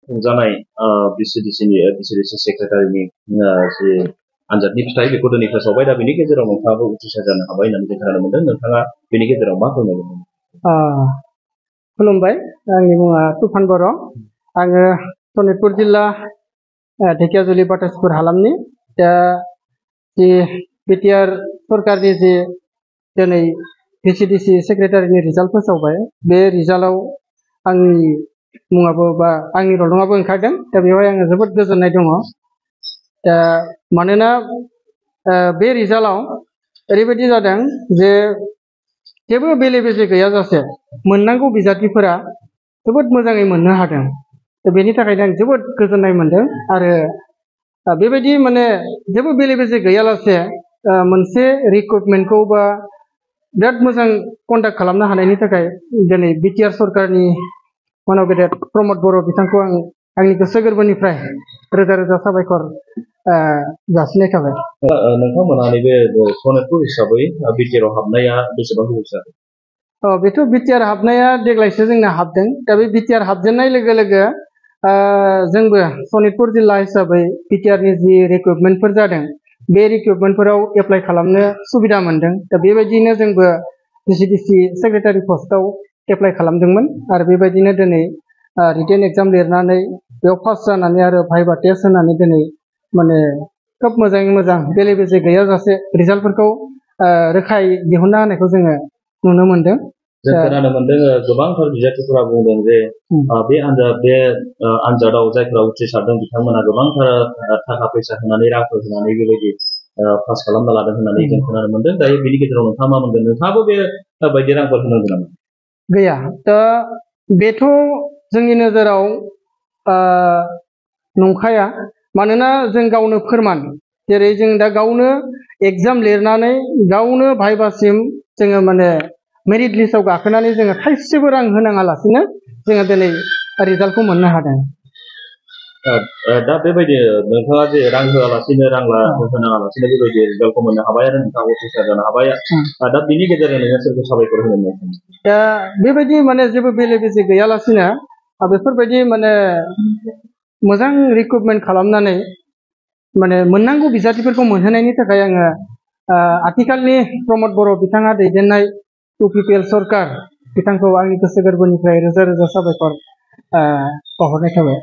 खुंजानाय बिसिडिसि सेक्रेटारिनि जे आनजादनि फिथाइ बेखौ दिनै फोसावबाय। दा बेनि गेजेराव नोंथाङाबो उथ्रिसार जानो हाबाय होननानै जों खोनानो मोनदों। नोंथाङा बेनि गेजेराव मा फोरमायगोन? खुलुमबाय, आंनि मुङा तुफान बर'। आङो सनितपुर जिल्ला ढेकियाजुलि बाटासपुर हालामनि दा जि बिटिआर सरकारनि जि दिनै भिसिडिसि सेक्रेटारिनि रिजाल्ट फोसावबाय, बे रिजाल्टआव आंनि मुङाबो बा आंनि रल नङाबो ओंखारदों। दा बेवहाय आङो जोबोद गोजोननाय दङ। दा मानोना बे रिजाल्टआव ओरैबायदि जादों जे जेबो बेले बेजे गैयाजासे मोननांगौ बिजाथिफोरा जोबोद मोजाङै मोननो हादों। दा बेनि थाखायनो आं जोबोद गोजोननाय मोनदों। आरो बेबायदि माने जेबो बेले बेजे गैयालासे मोनसे रिक्रुटमेन्टखौ बा बिराद मोजां कन्डाक्ट खालामनो हानायनि थाखाय दिनै बिटिआर सरकारनि मानव गेदेर प्रमद बर' बिथांखौ आं आंनि गोसो गोरबोनिफ्राय रोजा रोजा साबायखर जासिनाय थाबाय। नोंथांमोना नैबे सनितपुर हिसाबै बिटिआरआव हाबनाया बेसेबां गोबाव जाखो? बेथ' बिटिआर हाबनाया देग्लायसो जोंना हाबदों। दा बे बिटिआर हाबजेननाय लोगो लोगो जोंबो सनितपुर जिल्ला हिसाबै बिटिआरनि जि रिक्रुटमेन्टफोर जादों, बे रिक्रुटमेन्टफोराव एप्लाइ खालामनो सुबिदा मोनदों। दा बेबायदिनो जोंबो भिसिडिसि सेक्रेटारि पस्टआव एप्लाइ खालामदोंमोन। आरो बेबायदिनो दिनै रिटेन एग्जाम लिरनानै बेयाव पास जानानै आरो भाइभा टेस्ट होनानै दिनै माने खोब मोजाङै मोजां बेले बेजे गैयाजासे रिजाल्टफोरखौ रोखायै दिहुनना होनायखौ जोङो नुनो मोनदों। जों खोनानो मोनदों गोबांथार बिजाथिफोरा बुंदों जे बे आनजादाव जायफोरा उथ्रिसारदों बिथांमोना गोबांथार थाखा फैसा होनानै रांफोर होनानै बेबायदि पास खालामना लादों होननानै जों खोनानो मोनदों। दायो बेनि गेजेराव नोंथाङा मा मोनगोन? नोंथाङाबो बे बायदि रांफोर होनांगौ नामा? गैया। दा बेथ' जोंनि नोजोराव नंखाया। मानोना जों गावनो फोरमान, जेरै जों दा गावनो एग्जाम लिरनानै गावनो भाइभासिम जोङो माने मेरिट लिस्टआव गाखोनानै जोङो थाइसेबो रां होनाङालासिनो जोङो दिनै रिजाल्टखौ मोननो हादों। दा बेबायदि नोंथाङा जे रां होआलासिनो होनाङालासिनो बेबायदि रिजाल्टखौ मोननो हाबाय आरो नोंथाङा उथ्रिसार जानो हाबाय। दा बिनि गेजेरजों नोङो सोरखौ साबायखर होनो? दा बेबायदि माने जेबो बेले बेजे गैयालासिनो बेफोरबायदि माने मोजां रिक्रुटमेन्ट खालामनानै माने मोननांगौ बिजाथिफोरखौ मोनहोनायनि थाखाय आङो आथिखालनि प्रमद बर' बिथाङा दैदेननाय इउपिपिएल सरकार बिथांखौ आंनि गोसो गोरबोनिफ्राय रोजा रोजा साबायखर बावहरनाय थाबाय।